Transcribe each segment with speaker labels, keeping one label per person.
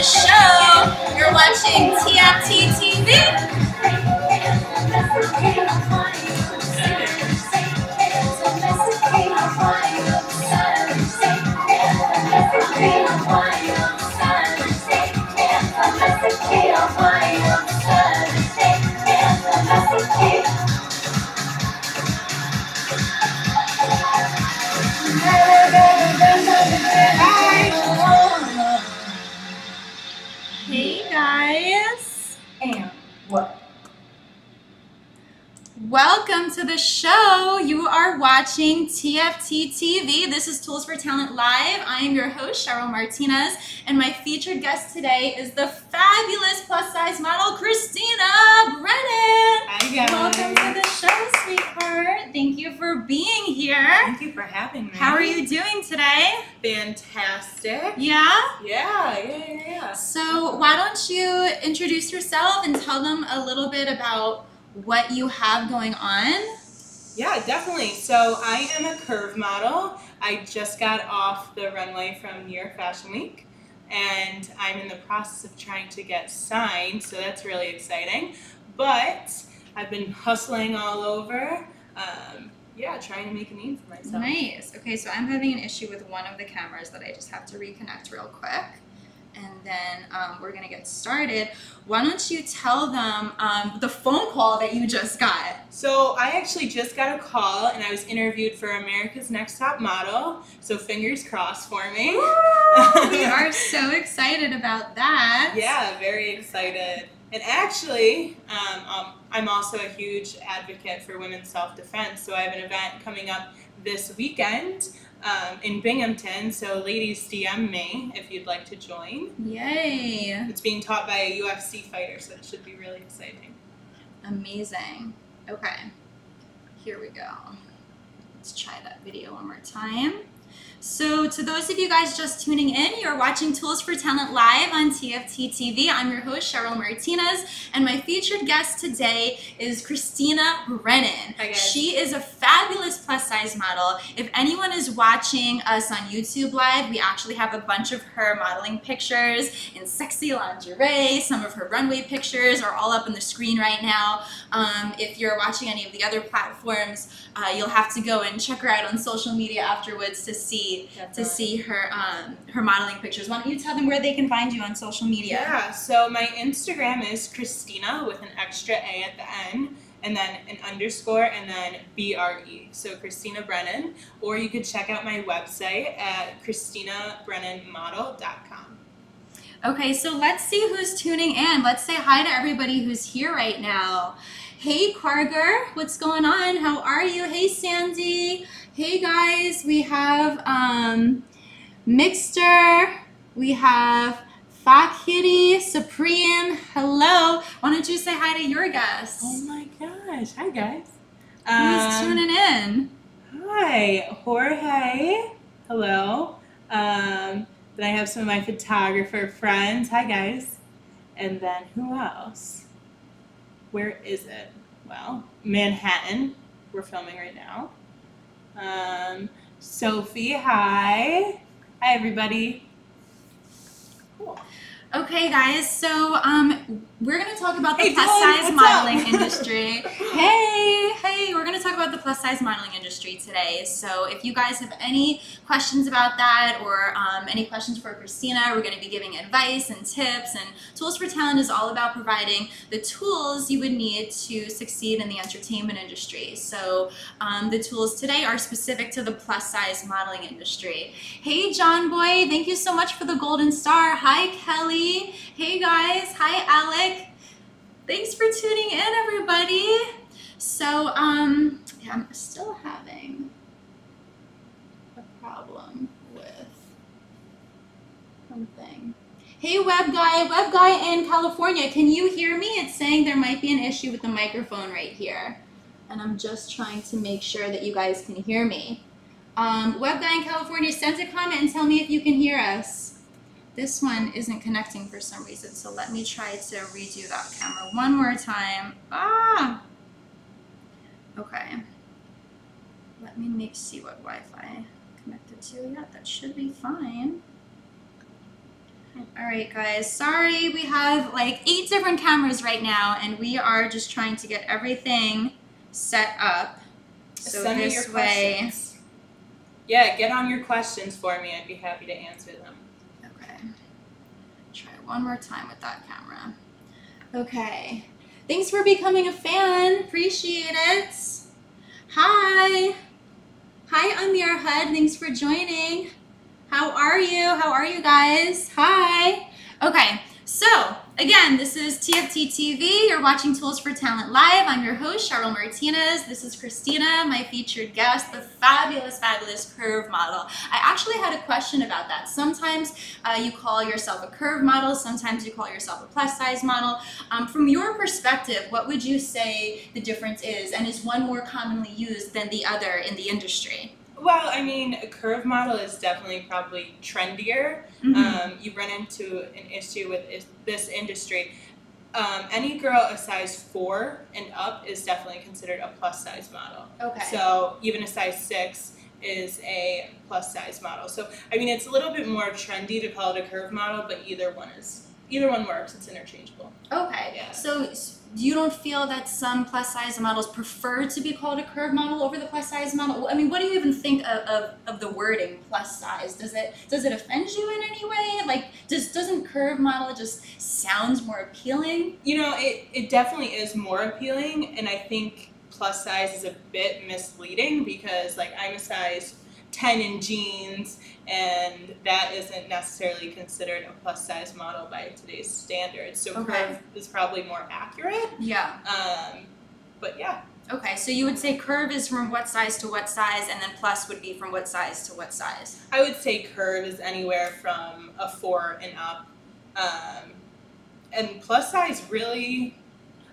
Speaker 1: show. You're watching TFT TV. Hey guys.
Speaker 2: And what?
Speaker 1: Welcome to the show. You are watching TFT TV. This is Tools for Talent Live. I am your host, Cheryl Martinez, and my featured guest today is the fabulous plus-size model, Christina Brennan.
Speaker 2: Hi guys.
Speaker 1: Welcome to the show, sweetheart. Thank you for being here.
Speaker 2: Thank you for having me.
Speaker 1: How are you doing today?
Speaker 2: Fantastic.
Speaker 1: Yeah?
Speaker 2: Yeah.
Speaker 1: So why don't you introduce yourself and tell them a little bit about what you have going on?
Speaker 2: Yeah, definitely. So I am a curve model. I just got off the runway from New York Fashion Week, and I'm in the process of trying to get signed, so that's really exciting. But I've been hustling all over, trying to make a name for myself.
Speaker 1: Nice. Okay, so I'm having an issue with one of the cameras that I just have to reconnect real quick. And then we're going to get started. Why don't you tell them the phone call that you just got?
Speaker 2: So I actually just got a call, and I was interviewed for America's Next Top Model, so fingers crossed for me.
Speaker 1: We are so excited about that.
Speaker 2: Yeah, very excited. And actually, I'm also a huge advocate for women's self-defense, so I have an event coming up this weekend in Binghamton, so ladies, DM me if you'd like to join.
Speaker 1: Yay.
Speaker 2: It's being taught by a UFC fighter, so it should be really exciting.
Speaker 1: Amazing. Okay, here we go. Let's try that video one more time. So to those of you guys just tuning in, you're watching Tools for Talent Live on TFT TV. I'm your host, Cheryl Martinez, and my featured guest today is Christina Brennan.
Speaker 2: Hi guys.
Speaker 1: She is a fabulous plus-size model. If anyone is watching us on YouTube Live, we actually have a bunch of her modeling pictures in sexy lingerie. Some of her runway pictures are all up on the screen right now. If you're watching any of the other platforms, you'll have to go and check her out on social media afterwards to see her modeling pictures. Why don't you tell them where they can find you on social media?
Speaker 2: Yeah, so my Instagram is Christina with an extra A at the end, and then an underscore, and then BRE. So Christina Brennan. Or you could check out my website at ChristinaBrennanModel.com.
Speaker 1: Okay, so let's see who's tuning in. Let's say hi to everybody who's here right now. Hey Carger, what's going on? How are you? Hey Sandy. Hey guys, we have Mixter, we have Fakiri, Supreme, hello. Why don't you say hi to your guests?
Speaker 2: Oh my gosh, hi guys.
Speaker 1: Who's tuning in?
Speaker 2: Hi, Jorge, hello. Then I have some of my photographer friends, hi guys. And then who else? Where is it? Well, Manhattan, we're filming right now. Sophie, hi. Hi, everybody. Cool.
Speaker 1: Okay, guys, so we're going to talk about the
Speaker 2: Hey,
Speaker 1: plus-size
Speaker 2: Dylan,
Speaker 1: modeling
Speaker 2: what's up?
Speaker 1: industry. Hey, we're going to talk about the plus-size modeling industry today. So if you guys have any questions about that or any questions for Christina, we're going to be giving advice and tips. And Tools for Talent is all about providing the tools you would need to succeed in the entertainment industry. So the tools today are specific to the plus-size modeling industry. Hey, John Boy, thank you so much for the golden star. Hi, Kelly. Hey guys, hi Alec. Thanks for tuning in, everybody. So yeah, I'm still having a problem with something. Hey web guy in California, can you hear me? It's saying there might be an issue with the microphone right here. And I'm just trying to make sure that you guys can hear me. Web guy in California, send a comment and tell me if you can hear us. This one isn't connecting for some reason, so let me try to redo that camera one more time. Okay. Let me see what Wi-Fi connected to. Yeah, that should be fine. All right, guys. Sorry, we have like 8 different cameras right now, and we are just trying to get everything set up. So
Speaker 2: Send me your questions. Yeah, get on your questions for me. I'd be happy to answer them.
Speaker 1: Okay. Try one more time with that camera. Okay. Thanks for becoming a fan. Appreciate it. Hi. Hi, Amir Hud. Thanks for joining. How are you? How are you guys? Hi. Okay, so again, this is TFT TV. You're watching Tools for Talent Live. I'm your host, Cheryl Martinez. This is Christina, my featured guest, the fabulous, fabulous curve model. I actually had a question about that. Sometimes you call yourself a curve model. Sometimes you call yourself a plus size model. From your perspective, what would you say the difference is? And is one more commonly used than the other in the industry?
Speaker 2: Well, I mean, a curve model is definitely probably trendier. You run into an issue with this industry. Any girl a size 4 and up is definitely considered a plus size model.
Speaker 1: Okay.
Speaker 2: So even a size 6 is a plus size model. So I mean, it's a little bit more trendy to call it a curve model, but either one works. It's interchangeable.
Speaker 1: Okay.
Speaker 2: Yeah.
Speaker 1: So you don't feel that some plus size models prefer to be called a curve model over the plus size model? I mean, what do you even think of the wording plus size? Does it offend you in any way? Like, doesn't curve model just sound more appealing?
Speaker 2: You know, it definitely is more appealing, and I think plus size is a bit misleading because, like, I'm a size 10 in jeans, and that isn't necessarily considered a plus size model by today's standards. So curve is probably more accurate.
Speaker 1: Yeah.
Speaker 2: But yeah.
Speaker 1: Okay, so you would say curve is from what size to what size, and then plus would be from what size to what size?
Speaker 2: I would say curve is anywhere from a 4 and up. And plus size really,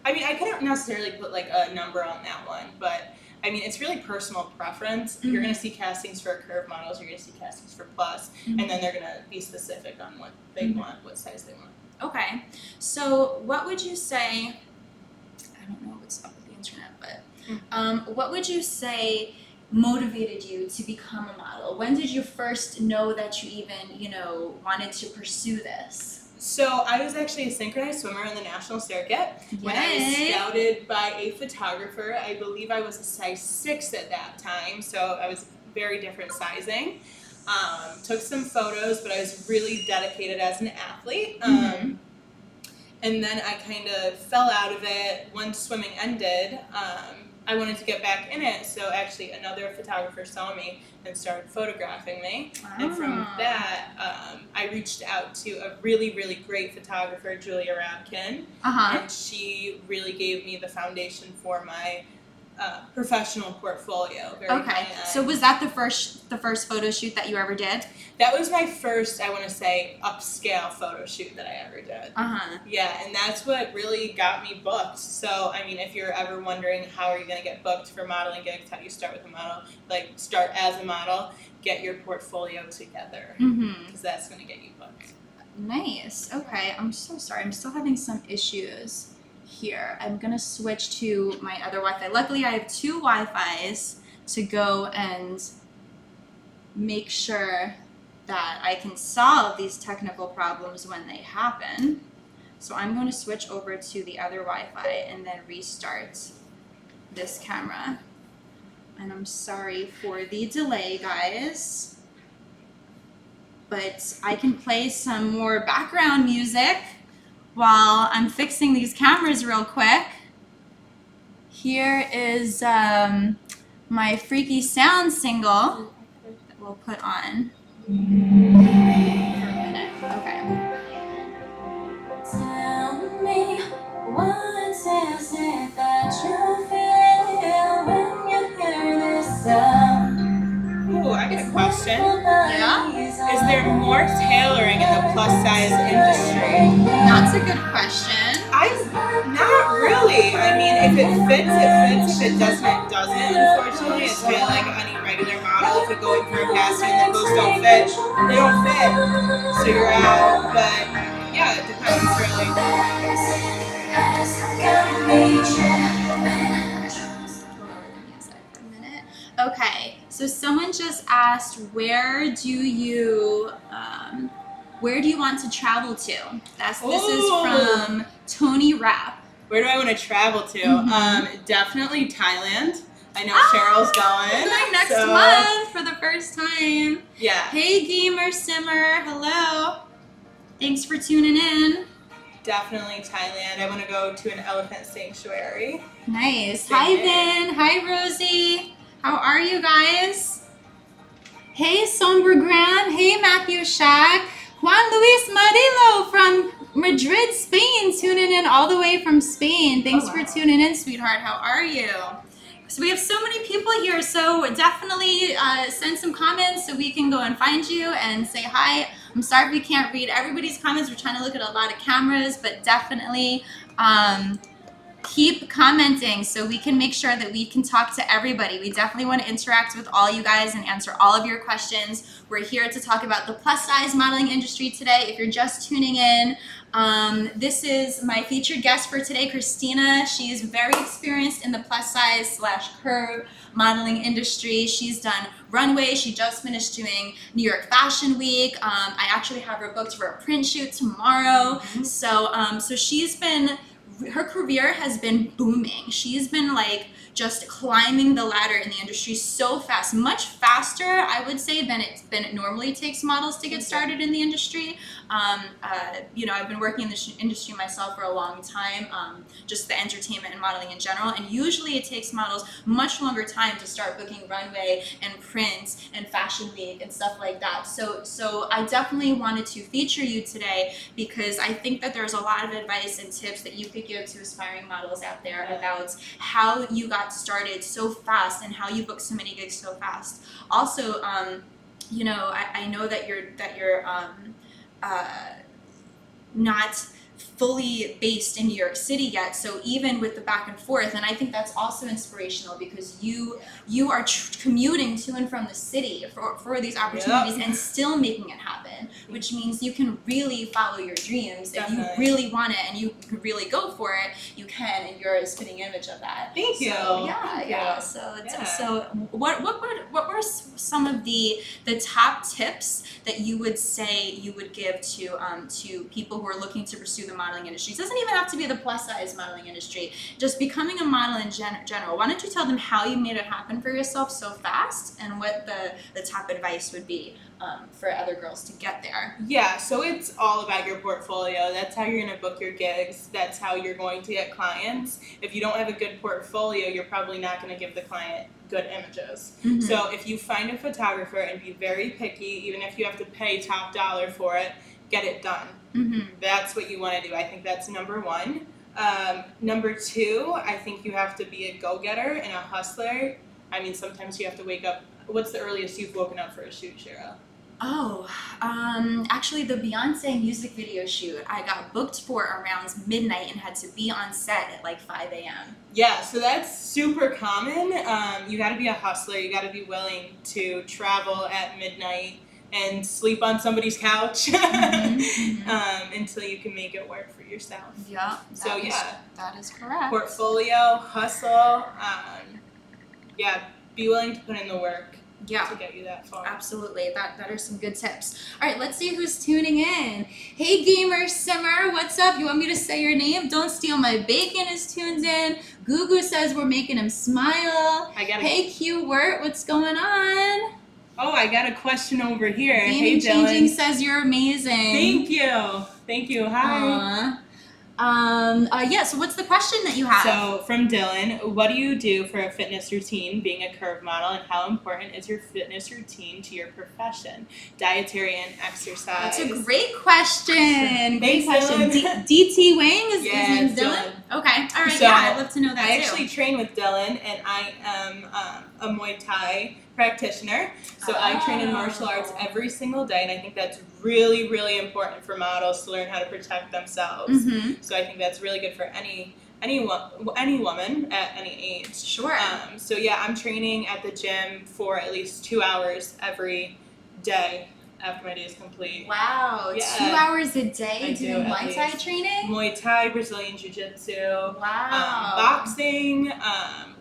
Speaker 2: I mean, I couldn't necessarily put like a number on that one, but I mean, it's really personal preference. You're going to see castings for curve models, you're going to see castings for plus, and then they're going to be specific on what they want, what size they want.
Speaker 1: Okay. So what would you say, I don't know what's up with the internet, but what would you say motivated you to become a model? When did you first know that you even, wanted to pursue this?
Speaker 2: So I was actually a synchronized swimmer on the national circuit when I was scouted by a photographer. I believe I was a size 6 at that time, so I was very different sizing. Took some photos, but I was really dedicated as an athlete. And then I kind of fell out of it. Once swimming ended, I wanted to get back in it, so actually another photographer saw me and started photographing me. And from that, I reached out to a really, really great photographer, Julia Rabkin, and she really gave me the foundation for my professional portfolio.
Speaker 1: Okay, so was that the first photo shoot that you ever did?
Speaker 2: That was my first, I want to say, upscale photo shoot that I ever did. Yeah, and that's what really got me booked. So, I mean, if you're ever wondering how are you going to get booked for modeling gigs, how do you start with a model? Like, start as a model, get your portfolio together, because that's going to get you booked.
Speaker 1: Nice. Okay, I'm so sorry. I'm still having some issues here. I'm gonna switch to my other Wi-Fi. Luckily, I have 2 Wi-Fis to go and make sure that I can solve these technical problems when they happen. So I'm going to switch over to the other Wi-Fi and then restart this camera. And I'm sorry for the delay, guys, but I can play some more background music while I'm fixing these cameras real quick. Here is my Freaky Sound single that we'll put on for a minute. Okay. Tell me what is it that you feel when you hear this sound?
Speaker 2: Ooh, I got a question.
Speaker 1: Yeah?
Speaker 2: Is there more tailoring in the plus size industry?
Speaker 1: That's a good question.
Speaker 2: Not really. I mean, if it fits, it fits. If it doesn't, it doesn't. Unfortunately, it's kind of like any regular model. If you go in for a casting and the clothes don't fit, they don't fit. So you're out. But yeah, it depends really.
Speaker 1: Okay, so someone just asked, where do you Where do you want to travel to? This is from Tony Rapp.
Speaker 2: Where do I want to travel to? Definitely Thailand. I know Cheryl's
Speaker 1: going
Speaker 2: going.
Speaker 1: next month for the first time.
Speaker 2: Yeah.
Speaker 1: Hey, Gamer Simmer. Hello. Thanks for tuning in.
Speaker 2: Definitely Thailand. I want to go to an elephant sanctuary.
Speaker 1: Nice. Hi, Vin. Hi, Rosie. How are you guys? Hey, Sombra Gran. Hey, Matthew Shack. Juan Luis Marillo from Madrid, Spain, tuning in all the way from Spain. Thanks for tuning in, sweetheart. How are you? So we have so many people here, so definitely send some comments so we can go and find you and say hi. I'm sorry we can't read everybody's comments. We're trying to look at a lot of cameras, but definitely keep commenting so we can make sure that we can talk to everybody. We definitely want to interact with all you guys and answer all of your questions. We're here to talk about the plus size modeling industry today. If you're just tuning in, this is my featured guest for today, Christina. She is very experienced in the plus size / curve modeling industry. She's done runway. She just finished doing New York Fashion Week. I actually have her booked for a print shoot tomorrow. So she's been, her career has been booming. She's been like just climbing the ladder in the industry so fast, much faster, I would say, than it normally takes models to get started in the industry. You know, I've been working in this industry myself for a long time, just the entertainment and modeling in general, and usually it takes models much longer time to start booking runway and print and fashion week and stuff like that. So I definitely wanted to feature you today because I think that there's a lot of advice and tips that you could give to aspiring models out there about how you got started so fast and how you booked so many gigs so fast. Also, you know, I know that you're not fully based in New York City yet, so even with the back and forth, and I think that's also inspirational because you are commuting to and from the city for these opportunities and still making it happen, which means you can really follow your dreams. Definitely. If you really want it and you really go for it, you can, and you're a spitting image of that.
Speaker 2: Thank you.
Speaker 1: Yeah. So what were some of the top tips that you would say you would give to people who are looking to pursue the modeling industry? It doesn't even have to be the plus size modeling industry, just becoming a model in general. Why don't you tell them how you made it happen for yourself so fast and what the top advice would be for other girls to get there?
Speaker 2: Yeah, so it's all about your portfolio. That's how you're going to book your gigs. That's how you're going to get clients. If you don't have a good portfolio, you're probably not going to give the client good images. So if you find a photographer and be very picky, even if you have to pay top dollar for it, get it done. That's what you want to do. I think that's number one. Number two, I think you have to be a go-getter and a hustler. I mean, sometimes you have to wake up. What's the earliest you've woken up for a shoot, Cheryl?
Speaker 1: Oh, actually the Beyonce music video shoot, I got booked for around midnight and had to be on set at like 5 a.m.
Speaker 2: Yeah, so that's super common. You got to be a hustler. You got to be willing to travel at midnight and sleep on somebody's couch until you can make it work for yourself.
Speaker 1: Yeah. That is correct.
Speaker 2: Portfolio, hustle, be willing to put in the work. To get you that far.
Speaker 1: Absolutely. That are some good tips. All right, let's see who's tuning in. Hey, Gamer Simmer, what's up? You want me to say your name? Don't Steal My Bacon is tuned in. Gugu says we're making him smile. Hey, Q Wirt, what's going on?
Speaker 2: Oh, I got a question over here.
Speaker 1: Gaming
Speaker 2: Hey, Dylan.
Speaker 1: Changing says you're amazing.
Speaker 2: Thank you. Thank you. Hi.
Speaker 1: So what's the question that you have?
Speaker 2: So from Dylan, what do you do for a fitness routine being a curve model, and how important is your fitness routine to your profession? Dietary and exercise.
Speaker 1: That's a great question.
Speaker 2: Great question.
Speaker 1: DT Wang is his name's Dylan? Okay. All right. So I'd love to know that
Speaker 2: I actually train with Dylan, and I am a Muay Thai practitioner. So I train in martial arts every single day, and I think that's really, really important for models to learn how to protect themselves. So I think that's really good for any woman at any age.
Speaker 1: Sure.
Speaker 2: So yeah, I'm training at the gym for at least 2 hours every day after my day is complete.
Speaker 1: Wow, yeah. 2 hours a day doing Muay Thai training?
Speaker 2: Muay Thai, Brazilian Jiu-Jitsu.
Speaker 1: Wow.
Speaker 2: Boxing,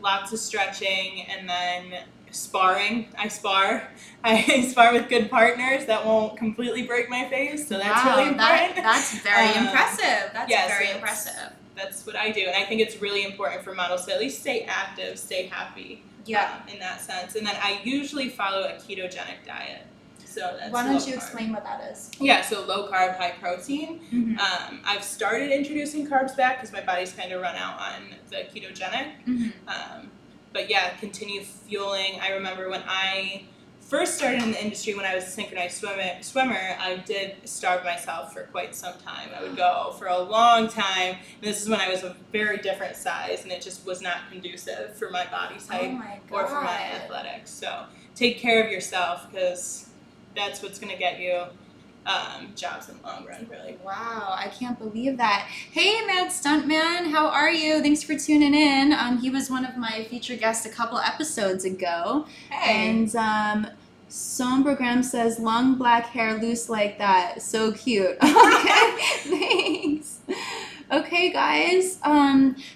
Speaker 2: lots of stretching, and then sparring. I spar with good partners that won't completely break my face, so that's really important.
Speaker 1: That's very impressive. That's very impressive.
Speaker 2: That's what I do, and I think it's really important for models to at least stay active, stay happy.
Speaker 1: Yeah.
Speaker 2: In that sense, and then I usually follow a ketogenic diet. So that's
Speaker 1: why don't you explain what that is?
Speaker 2: Yeah, so low carb, high protein.
Speaker 1: Mm-hmm.
Speaker 2: I've started introducing carbs back because my body's kind of run out on the ketogenic.
Speaker 1: Mm-hmm.
Speaker 2: But yeah, continue fueling. I remember when I first started in the industry, when I was a synchronized swimmer, I did starve myself for quite some time. I would go for a long time. And this is when I was a very different size, and it just was not conducive for my body type or for my athletics. So take care of yourself, because that's what's going to get you jobs in the long run, really.
Speaker 1: Wow, I can't believe that. Hey, Mad Stuntman, how are you? Thanks for tuning in. He was one of my featured guests a couple episodes ago.
Speaker 2: Hey.
Speaker 1: And Sombragram says, long black hair loose like that. So cute. Okay, thanks. Okay, guys.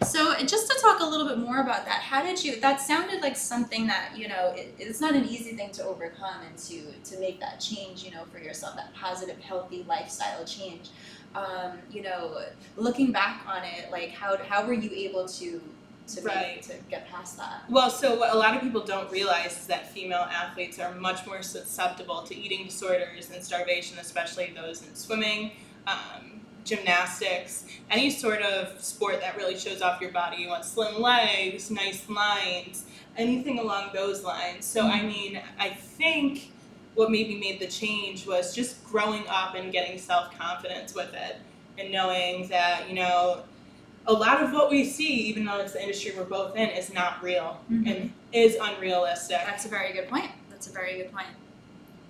Speaker 1: So just to talk a little bit more about that, how did you, that sounded like something that, you know, it's not an easy thing to overcome and to make that change, you know, for yourself, that positive, healthy lifestyle change. You know, looking back on it, like how were you able to get past that?
Speaker 2: Well, so what a lot of people don't realize is that female athletes are much more susceptible to eating disorders and starvation, especially those in swimming, gymnastics, any sort of sport that really shows off your body. You want slim legs, nice lines, anything along those lines. So, I mean, I think what maybe made the change was just growing up and getting self-confidence with it and knowing that, you know, a lot of what we see, even though it's the industry we're both in, is not real and is unrealistic.
Speaker 1: That's a very good point. That's a very good point.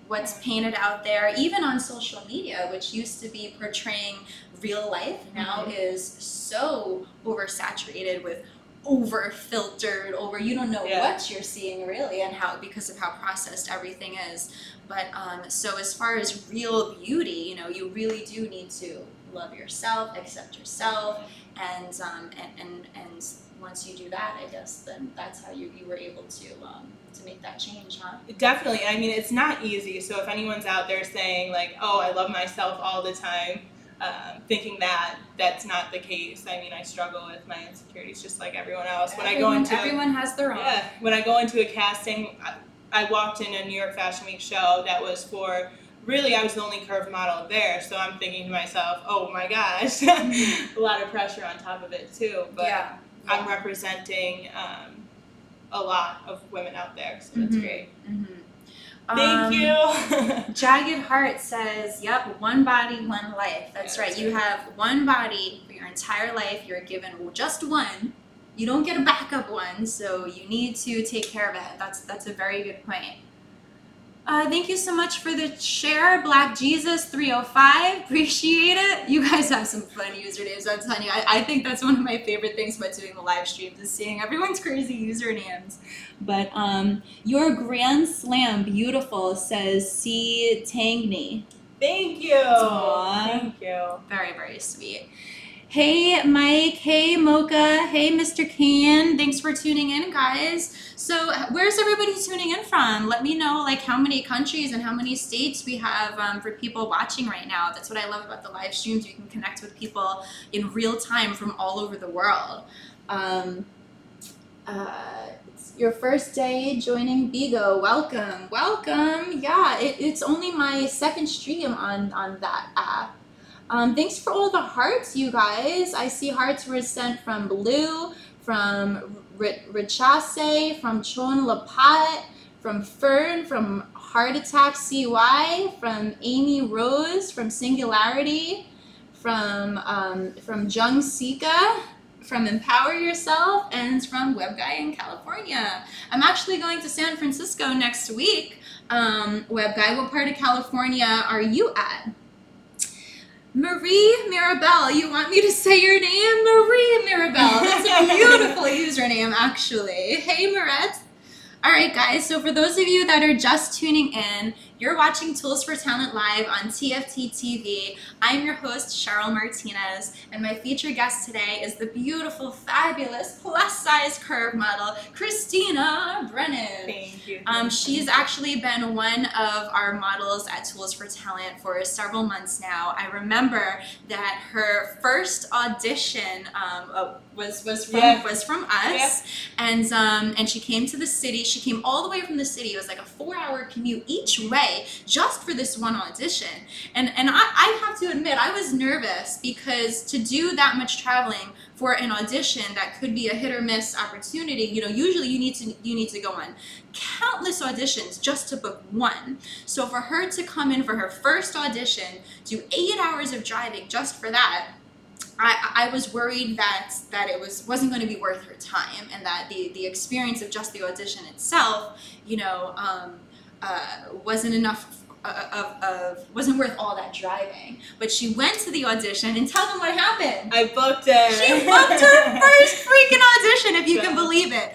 Speaker 1: What's painted out there, even on social media, which used to be portraying real life, now is so oversaturated with over-filtered, you don't know what you're seeing really, and how, because of how processed everything is. But so as far as real beauty, you know, you really do need to love yourself, accept yourself, and once you do that, I guess then that's how you were able to make that change, huh?
Speaker 2: Definitely. I mean, it's not easy. So if anyone's out there saying like, "Oh, I love myself all the time," thinking that that's not the case. I mean, I struggle with my insecurities just like everyone else.
Speaker 1: Everyone has their own.
Speaker 2: Yeah. When I go into a casting, I walked in a New York Fashion Week show that was for. Really, I was the only curved model there, so I'm thinking to myself, oh my gosh, a lot of pressure on top of it too. But I'm representing a lot of women out there, so that's great. Thank you.
Speaker 1: Jagged Heart says, yep, one body, one life. That's right. You have one body for your entire life. You're given just one. You don't get a backup one, so you need to take care of it. That's a very good point. Thank you so much for the share, Black Jesus 305. Appreciate it. You guys have some fun usernames. I'm telling you, I think that's one of my favorite things about doing the live streams is seeing everyone's crazy usernames. But your Grand Slam beautiful says C Tangni.
Speaker 2: Thank you.
Speaker 1: Aww.
Speaker 2: Thank you.
Speaker 1: Very, very sweet. Hey, Mike. Hey, Mocha. Hey, Mr. Can. Thanks for tuning in, guys. So where's everybody tuning in from? Let me know like how many countries and how many states we have for people watching right now. That's what I love about the live streams. You can connect with people in real time from all over the world. It's your first day joining Bigo. Welcome. Welcome. Yeah, it's only my second stream on that app. Thanks for all the hearts, you guys. I see hearts were sent from Blue, from Richase, from Chon Lapat, from Fern, from Heart Attack CY, from Amy Rose, from Singularity, from Jung Sika, from Empower Yourself, and from Web Guy in California. I'm actually going to San Francisco next week. Web Guy, what part of California are you at? Marie Mirabelle, you want me to say your name? Marie Mirabelle, that's a beautiful username, actually. Hey, Moret. All right, guys, so for those of you that are just tuning in, You're watching Tools for Talent Live on TFT TV. I'm your host, Cheryl Martinez, and my featured guest today is the beautiful, fabulous, plus-size curve model, Christina Brennan.
Speaker 2: Thank you.
Speaker 1: She's actually been one of our models at Tools for Talent for several months now. I remember that her first audition was from us, and she came to the city. She came all the way from the city. It was like a 4-hour commute each way just for this one audition. And I have to admit, I was nervous because to do that much traveling for an audition that could be a hit or miss opportunity, you know, usually you need to go on countless auditions just to book one. So for her to come in for her first audition, do 8 hours of driving just for that, I was worried that it wasn't going to be worth her time, and that the experience of just the audition itself, you know, wasn't enough wasn't worth all that driving. But she went to the audition, and tell them what happened.
Speaker 2: I booked it.
Speaker 1: She booked her first freaking audition, if you can believe it.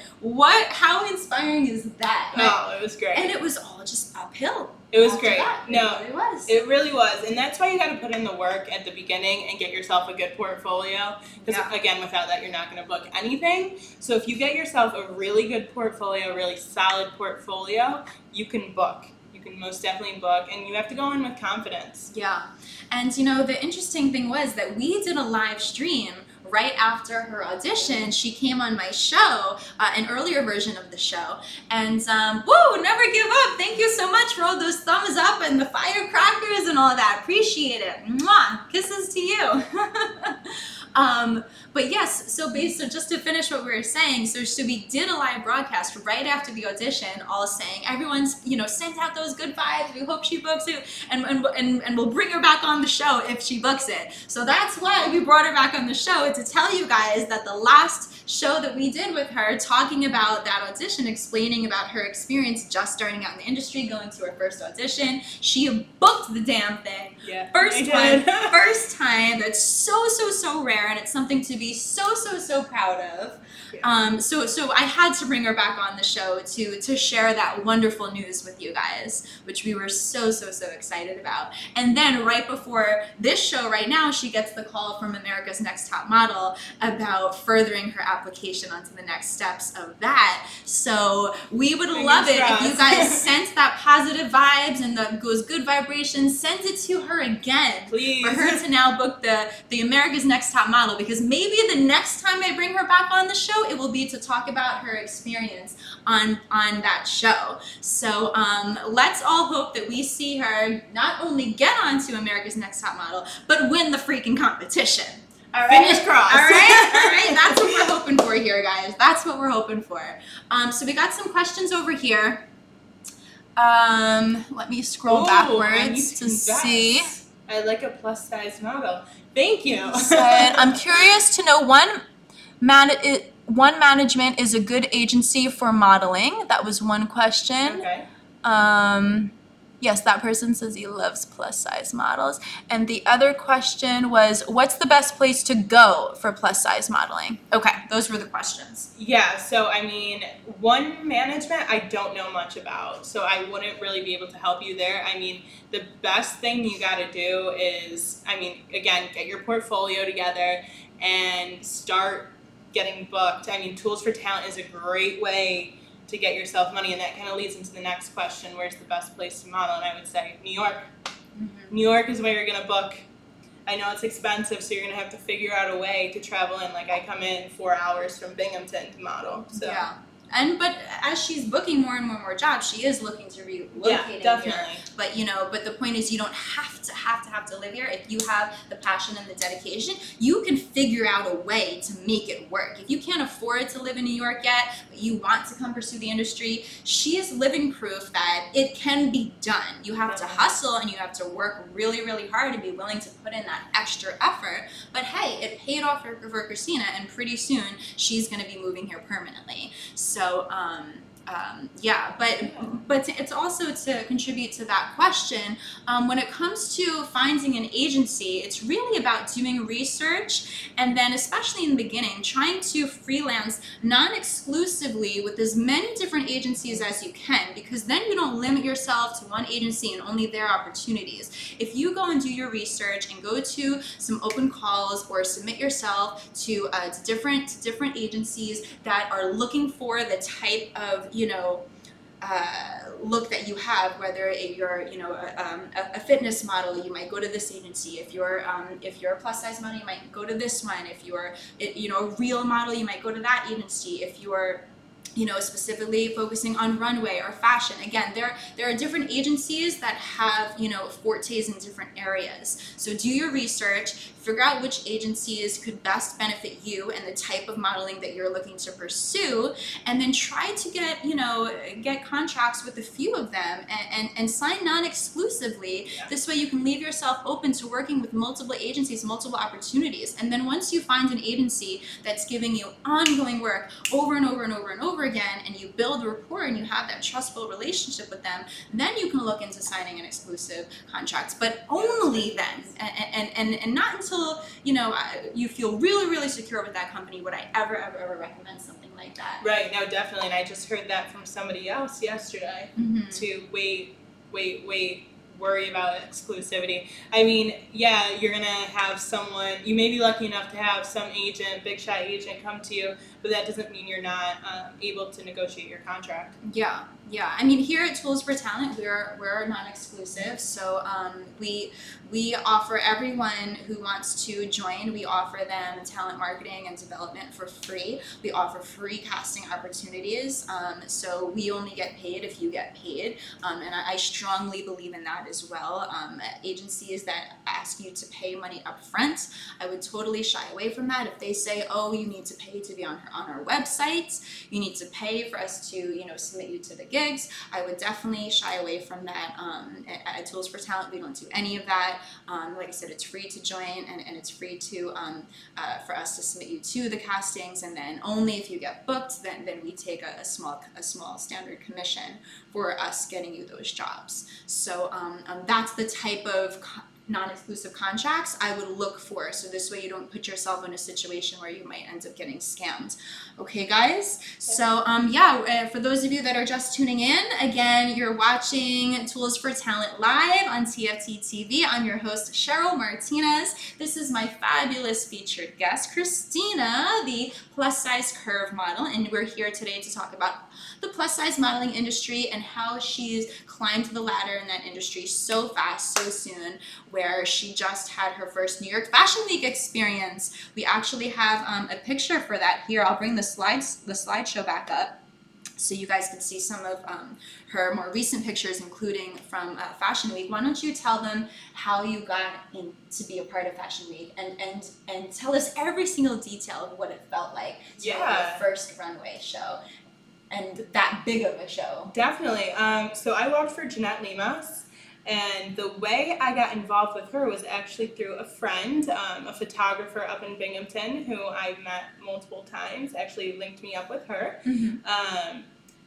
Speaker 1: How inspiring is that?
Speaker 2: Oh, it was great.
Speaker 1: And it was all just uphill.
Speaker 2: It was great.
Speaker 1: No, it was.
Speaker 2: It really was. And that's why you got to put in the work at the beginning and get yourself a good portfolio. Because, again, without that, you're not going to book anything. So if you get yourself a really good portfolio, really solid portfolio, you can book. You can most definitely book. And you have to go in with confidence.
Speaker 1: Yeah. And, you know, the interesting thing was that we did a live stream right after her audition. She came on my show, an earlier version of the show, and woo, never give up. Thank you so much for all those thumbs up and the firecrackers and all that. Appreciate it. Mwah. Kisses to you. But yes, so just to finish what we were saying, so we did a live broadcast right after the audition, all saying everyone's, you know, sent out those good vibes. We hope she books it, and we'll bring her back on the show if she books it. So that's why we brought her back on the show, to tell you guys that the last show that we did with her, talking about that audition, explaining about her experience just starting out in the industry, going to her first audition, she booked the damn thing.
Speaker 2: Yeah,
Speaker 1: First time. That's so rare, and it's something to be so proud of. Yeah. So I had to bring her back on the show to share that wonderful news with you guys, which we were so excited about. And then right before this show right now, she gets the call from America's Next Top Model about furthering her application onto the next steps of that. So we would love it if you guys sent that positive vibes and those good vibrations, send it to her again.
Speaker 2: Please.
Speaker 1: For her to now book the America's Next Top Model, because maybe the next time I bring her back on the show, it will be to talk about her experience on that show. So let's all hope that we see her not only get onto America's Next Top Model, but win the freaking competition. All right?
Speaker 2: Fingers crossed.
Speaker 1: All right? That's what we're hoping for here, guys. That's what we're hoping for. So we got some questions over here. Let me scroll backwards to see.
Speaker 2: I like a plus-size model. Thank you.
Speaker 1: Said, I'm curious to know one management is a good agency for modeling. That was one question.
Speaker 2: Okay.
Speaker 1: Yes, that person says he loves plus-size models. And the other question was, what's the best place to go for plus-size modeling? Okay, those were the questions.
Speaker 2: Yeah, so I mean, one management I don't know much about, so I wouldn't really be able to help you there. I mean, the best thing you got to do is, I mean, again, get your portfolio together and start getting booked. I mean, Tools for Talent is a great way to get yourself money, and that kind of leads into the next question: where's the best place to model? And I would say New York. Mm-hmm. New York is where you're gonna book. I know it's expensive, so you're gonna have to figure out a way to travel in. Like I come in 4 hours from Binghamton to model. So. Yeah.
Speaker 1: But as she's booking more and more jobs, she is looking to relocate
Speaker 2: definitely.
Speaker 1: here. But you know, but the point is, you don't have to live here. If you have the passion and the dedication, you can figure out a way to make it work. If you can't afford to live in New York yet, but you want to come pursue the industry, she is living proof that it can be done. You have to hustle and you have to work really hard and be willing to put in that extra effort. But hey, it paid off for Christina, and pretty soon she's going to be moving here permanently. So but it's also to contribute to that question. When it comes to finding an agency, it's really about doing research, and then especially in the beginning, trying to freelance non-exclusively with as many different agencies as you can, because then you don't limit yourself to one agency and only their opportunities. If you go and do your research and go to some open calls or submit yourself to different agencies that are looking for the type of look that you have, whether you're a fitness model, you might go to this agency. If you're a plus size model, you might go to this one. If you're a real model, you might go to that agency. If you're specifically focusing on runway or fashion. Again, there are different agencies that have, fortes in different areas. So do your research, figure out which agencies could best benefit you and the type of modeling that you're looking to pursue, and then try to get contracts with a few of them and sign non-exclusively. Yeah. This way you can leave yourself open to working with multiple agencies, multiple opportunities. And then once you find an agency that's giving you ongoing work over and over and over and over again, and you build rapport and you have that trustful relationship with them, then you can look into signing an exclusive contract. But only then, and not until you feel really, really secure with that company would I ever recommend something like that.
Speaker 2: Right, no, definitely. And I just heard that from somebody else yesterday. Mm-hmm. To wait, worry about exclusivity. I mean, yeah, you're gonna have someone, you may be lucky enough to have some agent, big shot agent come to you, but that doesn't mean you're not able to negotiate your contract.
Speaker 1: Yeah. I mean, here at Tools for Talent, we're non-exclusive, so we offer everyone who wants to join, we offer them talent marketing and development for free. We offer free casting opportunities, so we only get paid if you get paid, and I strongly believe in that as well. Agencies that ask you to pay money up front, I would totally shy away from that. If they say, oh, you need to pay to be on our website, you need to pay for us to submit you to the gigs, I would definitely shy away from that. At Tools for Talent, we don't do any of that. Like I said, it's free to join, and it's free to for us to submit you to the castings, and then only if you get booked, then we take a small standard commission for us getting you those jobs. So that's the type of non-exclusive contracts I would look for, so this way you don't put yourself in a situation where you might end up getting scammed. Okay, guys? So for those of you that are just tuning in, again, you're watching Tools for Talent live on TFT TV. I'm your host, Cheryl Martinez. This is my fabulous featured guest, Christina, the plus size curve model, and we're here today to talk about the plus size modeling industry and how she's climbed the ladder in that industry so fast, so soon, where she just had her first New York Fashion Week experience. We actually have a picture for that here. I'll bring the slideshow back up so you guys can see some of her more recent pictures, including from Fashion Week. Why don't you tell them how you got in to be a part of Fashion Week, and tell us every single detail of what it felt like to have your first runway show, and that big of a show.
Speaker 2: Definitely. So I worked for Jeanette Limas, and the way I got involved with her was actually through a friend, a photographer up in Binghamton, who I met multiple times, actually linked me up with her. Mm-hmm.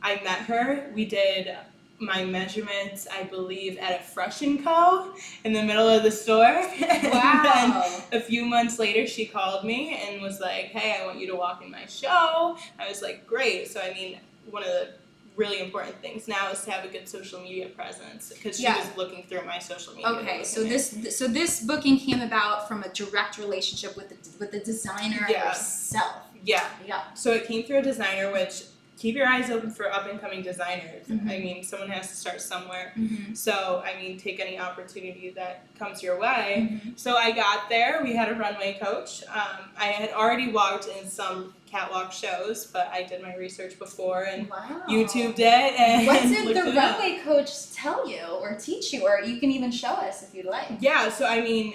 Speaker 2: I met her. We did my measurements, I believe, at a Fresh & Co. in the middle of the store.
Speaker 1: Wow.
Speaker 2: And then a few months later, she called me and was like, hey, I want you to walk in my show. I was like, great. So, I mean, one of the really important things now is to have a good social media presence, because she was looking through my social media.
Speaker 1: Okay, so this booking came about from a direct relationship with the designer herself. Yeah.
Speaker 2: So it came through a designer, which, keep your eyes open for up-and-coming dezigers. Mm-hmm. I mean, someone has to start somewhere. Mm-hmm. So, I mean, take any opportunity that comes your way. Mm-hmm. So I got there. We had a runway coach. I had already walked in some catwalk shows, but I did my research before and YouTubed it. And
Speaker 1: what did the runway coach tell you or teach you? Or you can even show us if you'd like.
Speaker 2: Yeah, so I mean,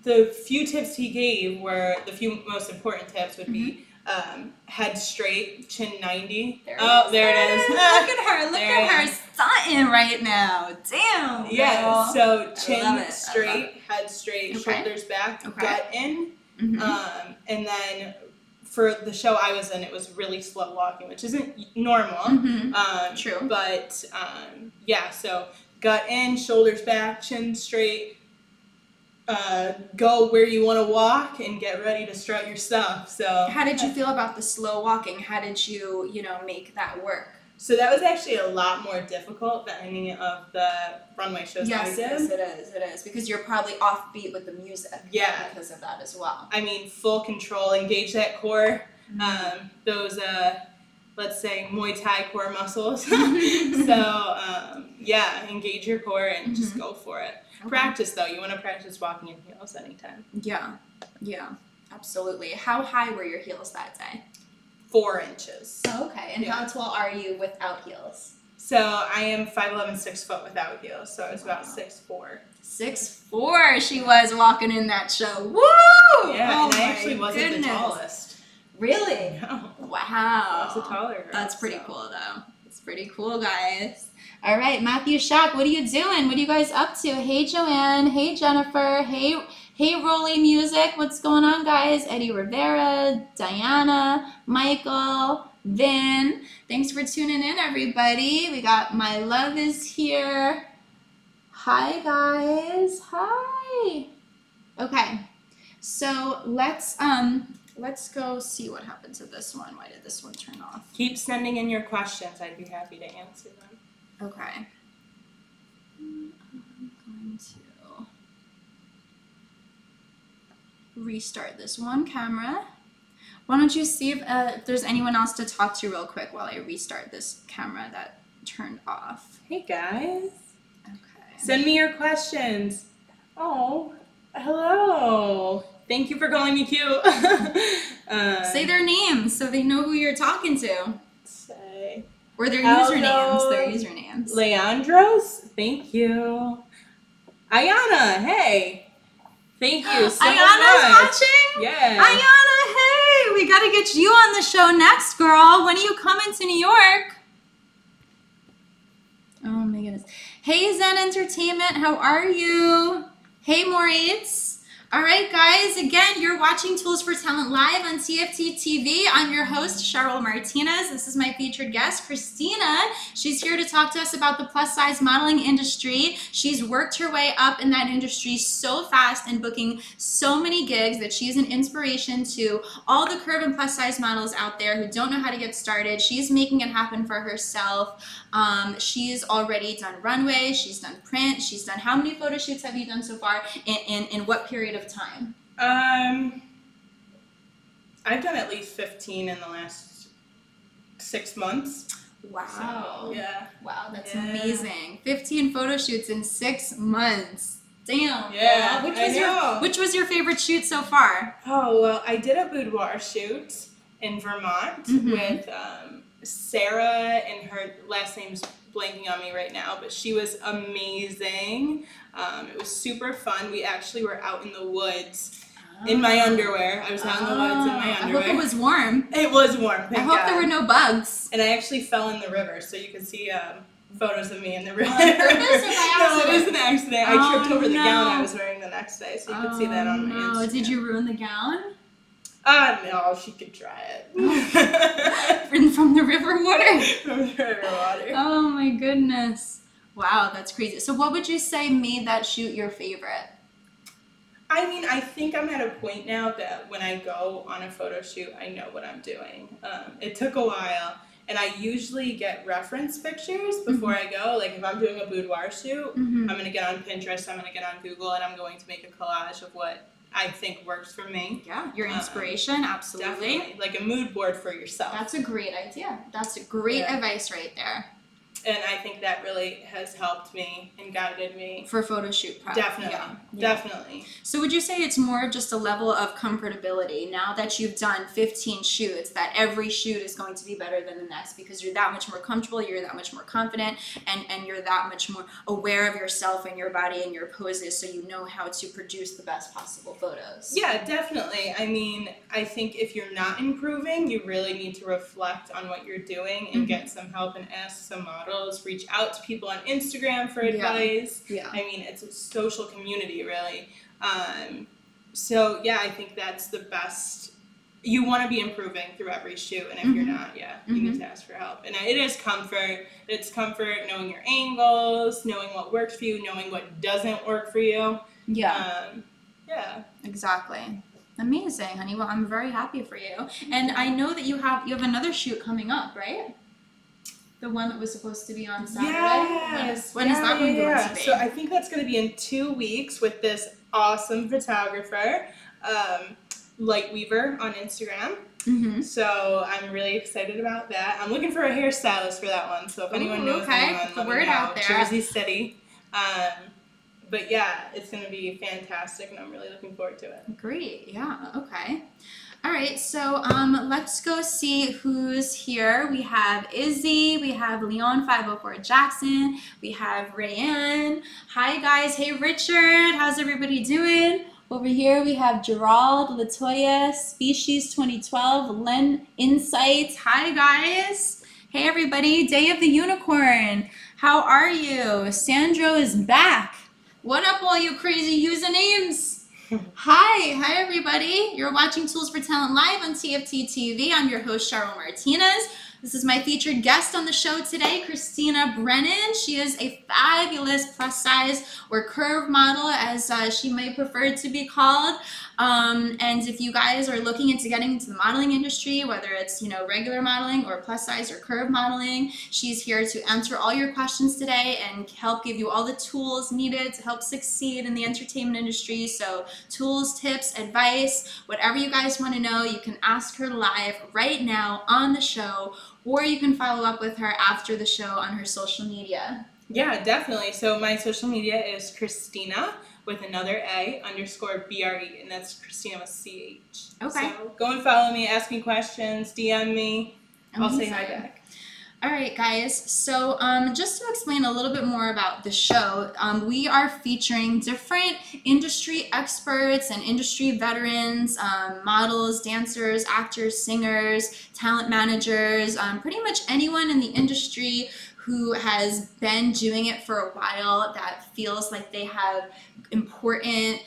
Speaker 2: the few tips he gave were, the few most important tips would be, head straight, chin 90. There it is.
Speaker 1: Look at her stunting right now. Damn.
Speaker 2: Yeah. So chin straight, head straight, shoulders back, gut in, and then for the show I was in, it was really slow walking, which isn't normal.
Speaker 1: Mm-hmm. True.
Speaker 2: But yeah, so gut in, shoulders back, chin straight. Go where you want to walk and get ready to strut your stuff. So
Speaker 1: how did you feel about the slow walking? How did you, make that work?
Speaker 2: So that was actually a lot more difficult than any of the runway shows I did.
Speaker 1: Yes, it is. Because you're probably offbeat with the music.
Speaker 2: Yeah.
Speaker 1: Because of that as well.
Speaker 2: I mean, full control, engage that core. Those, let's say, Muay Thai core muscles. So, yeah, engage your core and just go for it. Okay. Practice, though. You want to practice walking in heels anytime.
Speaker 1: Yeah, absolutely. How high were your heels that day? 4
Speaker 2: inches.
Speaker 1: Oh, okay. And how tall are you without heels?
Speaker 2: So I am 5'11", 6 foot without heels. So I was about 6'4".
Speaker 1: 6'4". She was walking in that show. Woo!
Speaker 2: Yeah, and I actually wasn't the tallest.
Speaker 1: Really?
Speaker 2: No.
Speaker 1: Wow.
Speaker 2: I was a taller girl.
Speaker 1: That's pretty cool, though. It's pretty cool, guys. All right, Matthew Shack, what are you doing? What are you guys up to? Hey, Joanne. Hey, Jennifer. Hey, Rolly Music. What's going on, guys? Eddie Rivera, Diana, Michael, Vin. Thanks for tuning in, everybody. We got My Love is here. Hi, guys. Hi. Okay, so let's go see what happened to this one. Why did this one turn off?
Speaker 2: Keep sending in your questions. I'd be happy to answer them.
Speaker 1: Okay. I'm going to restart this one camera. Why don't you see if there's anyone else to talk to real quick while I restart this camera that turned off.
Speaker 2: Hey, guys.
Speaker 1: Okay.
Speaker 2: Send me your questions. Oh, hello. Thank you for calling me cute.
Speaker 1: Say their names so they know who you're talking to.
Speaker 2: Say.
Speaker 1: Or their usernames.
Speaker 2: Leandros, thank you. Ayana, hey. Thank you so much.
Speaker 1: Ayana's watching?
Speaker 2: Yeah.
Speaker 1: Ayana, hey. We got to get you on the show next, girl. When are you coming to New York? Oh, my goodness. Hey, Zen Entertainment. How are you? Hey, Moritz. All right, guys, again, you're watching Tools for Talent live on TFT TV. I'm your host, Cheryl Martinez. This is my featured guest, Christina. She's here to talk to us about the plus-size modeling industry. She's worked her way up in that industry so fast and booking so many gigs that she's an inspiration to all the curve and plus-size models out there who don't know how to get started. She's making it happen for herself. She's already done runway, she's done print, she's done, how many photo shoots have you done so far, in what period of time?
Speaker 2: I've done at least 15 in the last 6 months.
Speaker 1: Wow.
Speaker 2: So, yeah.
Speaker 1: Wow, that's amazing. 15 photo shoots in 6 months. Damn.
Speaker 2: Yeah,
Speaker 1: Which was your favorite shoot so far?
Speaker 2: Oh, well, I did a boudoir shoot in Vermont with Sarah, and her last name's blanking on me right now, but she was amazing. It was super fun. We actually were out in the woods in my underwear. I was out in the woods in my underwear.
Speaker 1: I hope it was warm.
Speaker 2: It was warm, thank
Speaker 1: I hope
Speaker 2: God.
Speaker 1: there were no bugs.
Speaker 2: And I actually fell in the river, so you can see photos of me in the river.
Speaker 1: On purpose or by accident?
Speaker 2: No, it was an accident. I tripped over the gown I was wearing the next day, so you could see that on my Instagram.
Speaker 1: Did you ruin the gown?
Speaker 2: No, she could try it.
Speaker 1: From the river water?
Speaker 2: From the river water.
Speaker 1: Oh my goodness. Wow, that's crazy. So what would you say made that shoot your favorite?
Speaker 2: I mean, I think I'm at a point now that when I go on a photo shoot, I know what I'm doing. It took a while, and I usually get reference pictures before I go. Like if I'm doing a boudoir shoot, I'm going to get on Pinterest, I'm going to get on Google, and I'm going to make a collage of what I think works for me.
Speaker 1: Yeah, your inspiration, absolutely.
Speaker 2: Definitely, like a mood board for yourself.
Speaker 1: That's a great idea. That's great advice right there.
Speaker 2: And I think that really has helped me and guided me.
Speaker 1: For photo shoot prep.
Speaker 2: Definitely. Definitely.
Speaker 1: So would you say it's more of just a level of comfortability now that you've done 15 shoots, that every shoot is going to be better than the next because you're that much more comfortable, you're that much more confident, and you're that much more aware of yourself and your body and your poses, so you know how to produce the best possible photos?
Speaker 2: Yeah, definitely. I mean, I think if you're not improving, you really need to reflect on what you're doing and get some help and ask some models. Reach out to people on Instagram for advice. Yeah. I mean, it's a social community, really. So, yeah, I think that's the best you want to be improving through every shoot, and if you're not, you need to ask for help. And it is comfort. It's comfort knowing your angles, knowing what works for you, knowing what doesn't work for you.
Speaker 1: Yeah.
Speaker 2: Yeah.
Speaker 1: Exactly. Amazing, honey. Well, I'm very happy for you. And I know that you have another shoot coming up, right? The one that was supposed to be on Saturday?
Speaker 2: Yes.
Speaker 1: When is that one going to be?
Speaker 2: So I think that's going to be in 2 weeks with this awesome photographer, Light Weaver on Instagram. So I'm really excited about that. I'm looking for a hairstylist for that one. So if anyone knows anyone,
Speaker 1: the word out there.
Speaker 2: Jersey City. But yeah, it's going to be fantastic, and I'm really looking forward to it.
Speaker 1: Great. Yeah. Okay. All right, so let's go see who's here. We have Izzy, we have Leon 504 Jackson, we have Rayanne. Hi guys, hey Richard, how's everybody doing? Over here we have Gerald, Latoya, Species 2012, Len Insights. Hi guys. Hey everybody, Day of the Unicorn. How are you? Sandro is back. What up all you crazy usernames? Hi everybody. You're watching Tools for Talent Live on TFT TV. I'm your host, Cheryl Martinez. This is my featured guest on the show today, Christina Brennan. She is a fabulous plus size or curve model, as she might prefer to be called. And if you guys are looking into getting into the modeling industry, whether it's, you know, regular modeling or plus size or curve modeling, she's here to answer all your questions today and help give you all the tools needed to help succeed in the entertainment industry. So tools, tips, advice, whatever you guys want to know, you can ask her live right now on the show, or you can follow up with her after the show on her social media.
Speaker 2: Yeah, definitely. So my social media is Christina with another A _BRE, and that's Christina with CH.
Speaker 1: Okay.
Speaker 2: So go and follow me, ask me questions, DM me. I'll say hi back.
Speaker 1: All right, guys. So just to explain a little bit more about the show, we are featuring different industry experts and industry veterans, models, dancers, actors, singers, talent managers, pretty much anyone in the industry who has been doing it for a while that feels like they have important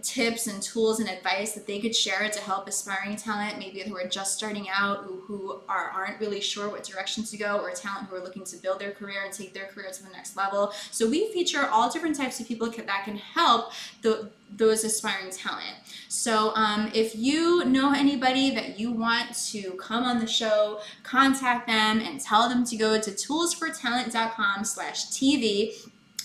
Speaker 1: tips and tools and advice that they could share to help aspiring talent, maybe who are just starting out, who aren't really sure what direction to go, or talent who are looking to build their career and take their career to the next level. So we feature all different types of people that can help those aspiring talent. So if you know anybody that you want to come on the show, contact them and tell them to go to toolsfortalent.com/TV,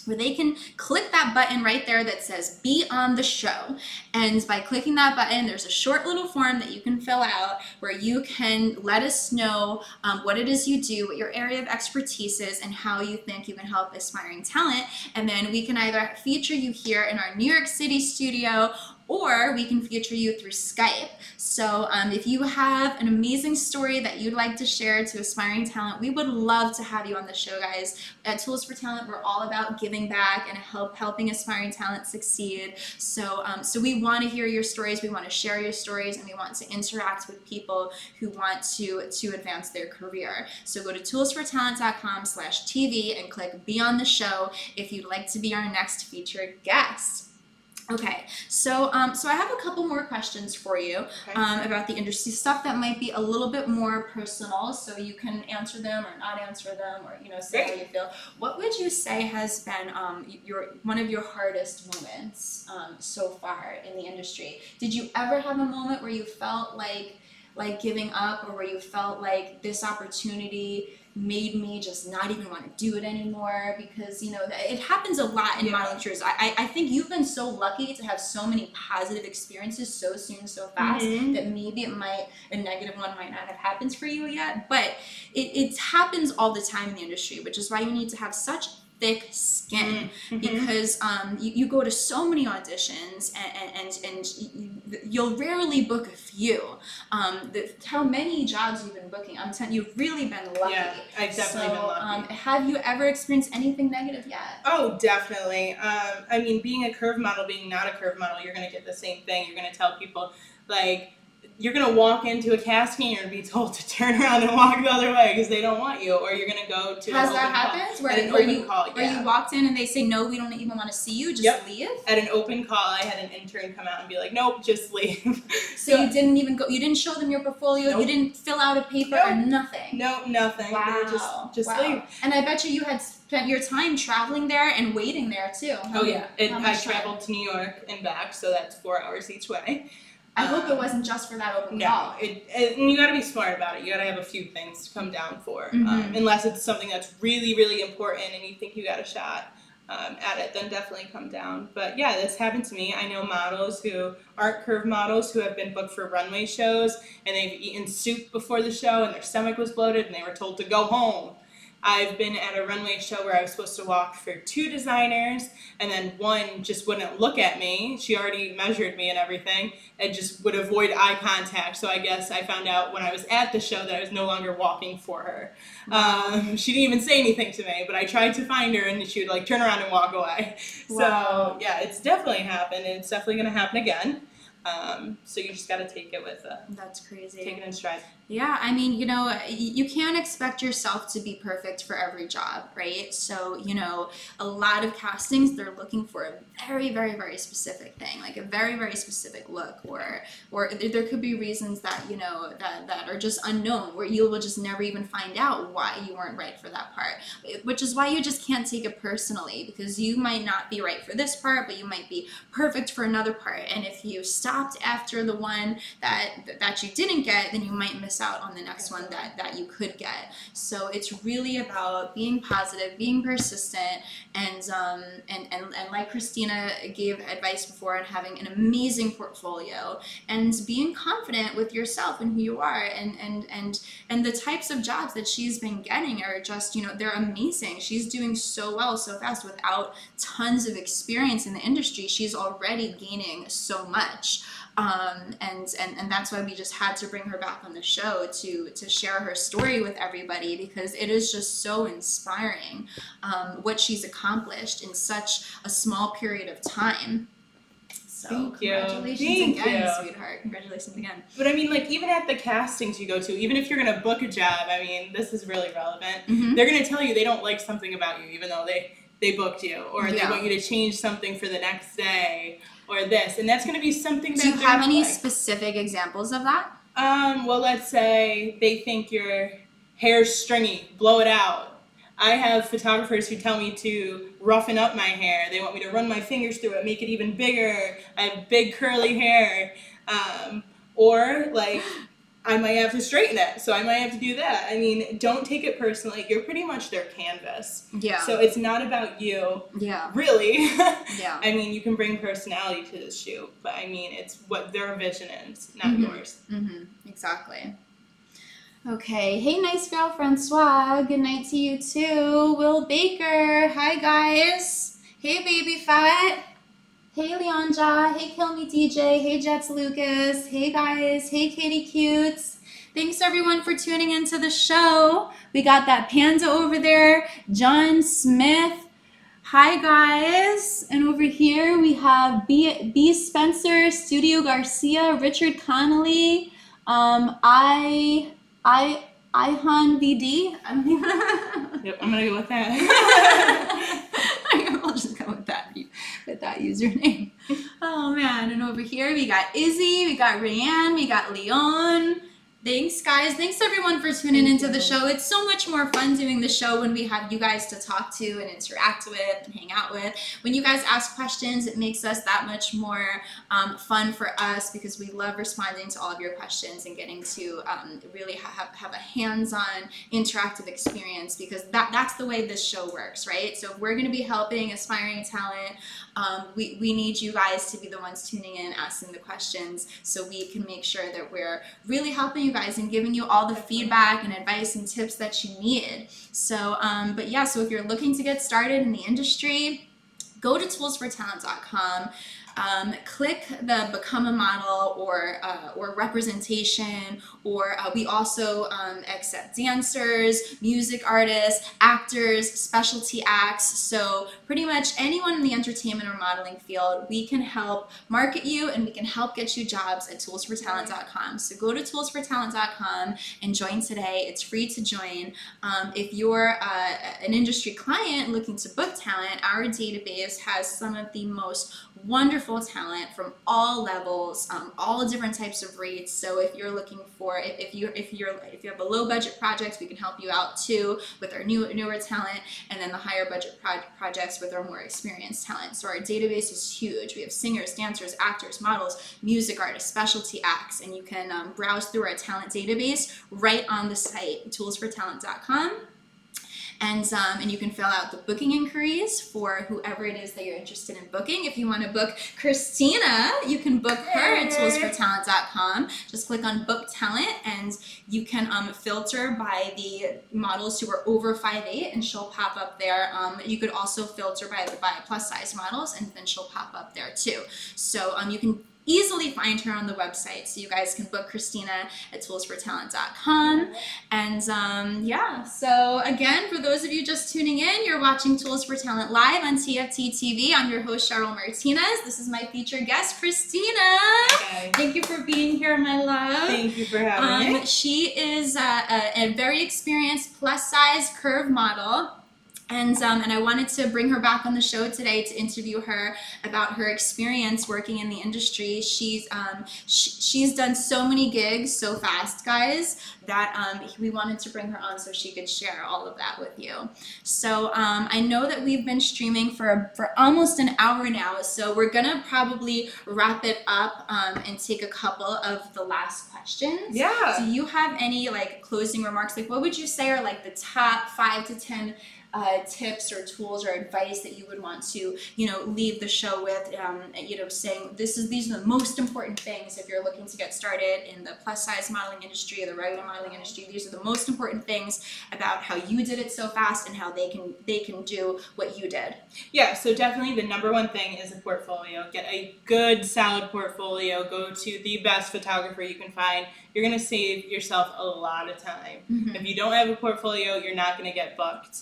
Speaker 1: where they can click that button right there that says be on the show. And by clicking that button, there's a short little form that you can fill out where you can let us know what it is you do, what your area of expertise is, and how you think you can help aspiring talent. And then we can either feature you here in our New York City studio, or we can feature you through Skype. So if you have an amazing story that you'd like to share to aspiring talent, we would love to have you on the show, guys. At Tools for Talent, we're all about giving back and helping aspiring talent succeed. So we want to hear your stories, we want to share your stories, and we want to interact with people who want to advance their career. So go to toolsfortalent.com/TV and click Be on the Show if you'd like to be our next featured guest. Okay, so I have a couple more questions for you about the industry, stuff that might be a little bit more personal, so you can answer them or not answer them, or say how you feel. What would you say has been one of your hardest moments so far in the industry? Did you ever have a moment where you felt like giving up, or where you felt like this opportunity made me just not even want to do it anymore? Because it happens a lot in modeling careers. I think you've been so lucky to have so many positive experiences so soon, so fast, that maybe a negative one might not have happened for you yet, but it happens all the time in the industry, which is why you need to have such thick skin, because you go to so many auditions and you'll rarely book a few. How many jobs you've been booking, I'm telling you, you've really been lucky.
Speaker 2: Yeah, I've definitely been lucky.
Speaker 1: Have you ever experienced anything negative yet?
Speaker 2: Oh, definitely. Being a curve model, being not a curve model, you're going to get the same thing. You're going to tell people, you're going to walk into a casting and be told to turn around and walk the other way because they don't want you, or you're going to go to
Speaker 1: Has that happened? Where you walked in and they say, no, we don't even want to see you, just leave?
Speaker 2: At an open call, I had an intern come out and be like, nope, just leave.
Speaker 1: So you didn't even go, you didn't show them your portfolio, you didn't fill out a paper or nothing?
Speaker 2: No, nothing.
Speaker 1: Wow.
Speaker 2: They were just leave.
Speaker 1: And I bet you had spent your time traveling there and waiting there too.
Speaker 2: I traveled to New York and back, so that's 4 hours each way.
Speaker 1: I hope it wasn't just for that open call.
Speaker 2: And you got to be smart about it. You got to have a few things to come down for. Unless it's something that's really, really important and you think you got a shot at it, then definitely come down. But yeah, this happened to me. I know models who aren't curve models who have been booked for runway shows and they've eaten soup before the show and their stomach was bloated and they were told to go home. I've been at a runway show where I was supposed to walk for 2 designers and then one just wouldn't look at me. She already measured me and everything and just would avoid eye contact. So I guess I found out when I was at the show that I was no longer walking for her. She didn't even say anything to me, but I tried to find her and she would like turn around and walk away. Wow. So yeah, it's definitely happened and it's definitely going to happen again. So you just got to take it with
Speaker 1: that's crazy.
Speaker 2: Take it in stride.
Speaker 1: Yeah, I mean, you know, you can't expect yourself to be perfect for every job, right? So, you know, a lot of castings, they're looking for a very, very, very specific thing, like a very, very specific look, or there could be reasons that, you know, that are just unknown, where you will just never even find out why you weren't right for that part, which is why you just can't take it personally, because you might not be right for this part, but you might be perfect for another part, and if you stopped after the one that you didn't get, then you might miss out on the next one that you could get. So it's really about being positive, being persistent, and like Christina gave advice before, and having an amazing portfolio and being confident with yourself and who you are, and the types of jobs that she's been getting are just, you know, they're amazing. She's doing so well so fast without tons of experience in the industry. She's already gaining so much. And that's why we just had to bring her back on the show to share her story with everybody, because it is just so inspiring what she's accomplished in such a small period of time. So congratulations again, sweetheart. Congratulations again.
Speaker 2: But I mean, like, even at the castings you go to, even if you're going to book a job, I mean, this is really relevant. They're going to tell you they don't like something about you, even though they booked you, or they want you to change something for the next day, or this, and that's going to be something that.
Speaker 1: Do you have any specific examples of that?
Speaker 2: Well, let's say they think your hair's stringy, blow it out. I have photographers who tell me to roughen up my hair. They want me to run my fingers through it, make it even bigger. I have big curly hair, or like, I might have to straighten it, so I might have to do that. I mean, don't take it personally. You're pretty much their canvas. Yeah. So it's not about you. Yeah. Really. Yeah. I mean, you can bring personality to the shoot, but I mean, it's what their vision is, not yours.
Speaker 1: Exactly. Okay. Hey, nice girl, Francois. Good night to you too. Will Baker. Hi, guys. Hey, Baby Fat. Hey Leonja, hey Kill Me DJ, hey Jets Lucas, hey guys, hey Kitty Cutes. Thanks everyone for tuning into the show. We got that panda over there, John Smith. Hi guys. And over here we have B Spencer, Studio Garcia, Richard Connolly, Ihan VD.
Speaker 2: Yep, I'm gonna go with that.
Speaker 1: I'll just go with that username. Oh man, and over here we got Izzy, we got Rayanne, we got Leon. Thanks guys, thanks everyone for tuning into the show. It's so much more fun doing the show when we have you guys to talk to and interact with and hang out with. When you guys ask questions, it makes us that much more fun for us, because we love responding to all of your questions and getting to really have a hands-on interactive experience, because that's the way this show works, right? So if we're going to be helping aspiring talent, we need you guys to be the ones tuning in, asking the questions, so we can make sure that we're really helping you guys and giving you all the feedback and advice and tips that you need. So, but yeah, so if you're looking to get started in the industry, go to toolsfortalent.com, click the become a model or representation, or we also accept dancers, music artists, actors, specialty acts. So pretty much anyone in the entertainment or modeling field, we can help market you and we can help get you jobs at toolsfortalent.com. So go to toolsfortalent.com and join today. It's free to join. If you're an industry client looking to book talent, our database has some of the most wonderful talent from all levels, all different types of rates. So if you're looking for, if you have a low budget project, we can help you out too with our newer talent, and then the higher budget projects with our more experienced talent. So our database is huge. We have singers, dancers, actors, models, music artists, specialty acts, and you can browse through our talent database right on the site, toolsfortalent.com. And you can fill out the booking inquiries for whoever it is that you're interested in booking. If you want to book Christina, you can book her at toolsfortalent.com. Just click on book talent, and you can filter by the models who are over 5'8", and she'll pop up there. You could also filter by plus size models, and then she'll pop up there too. So you can easily find her on the website, so you guys can book Christina at toolsfortalent.com. And yeah, so again, for those of you just tuning in, you're watching Tools for Talent live on TFT TV. I'm your host, Cheryl Martinez. This is my featured guest, Christina.
Speaker 2: Hi.
Speaker 1: Thank you for being here, my love.
Speaker 2: Thank you for having me.
Speaker 1: She is a very experienced plus size curve model. And I wanted to bring her back on the show today to interview her about her experience working in the industry. She's done so many gigs so fast, guys, that we wanted to bring her on so she could share all of that with you. So I know that we've been streaming for almost an hour now, so we're gonna probably wrap it up and take a couple of the last questions.
Speaker 2: Yeah.
Speaker 1: Do you have any like closing remarks? Like, what would you say are like the top 5 to 10 tips or tools or advice that you would want to, leave the show with, saying these are the most important things if you're looking to get started in the plus size modeling industry or the regular modeling industry. These are the most important things about how you did it so fast and how they can do what you did.
Speaker 2: Yeah, so definitely the number one thing is a portfolio. Get a good, solid portfolio. Go to the best photographer you can find. You're going to save yourself a lot of time. Mm-hmm. If you don't have a portfolio, you're not going to get booked.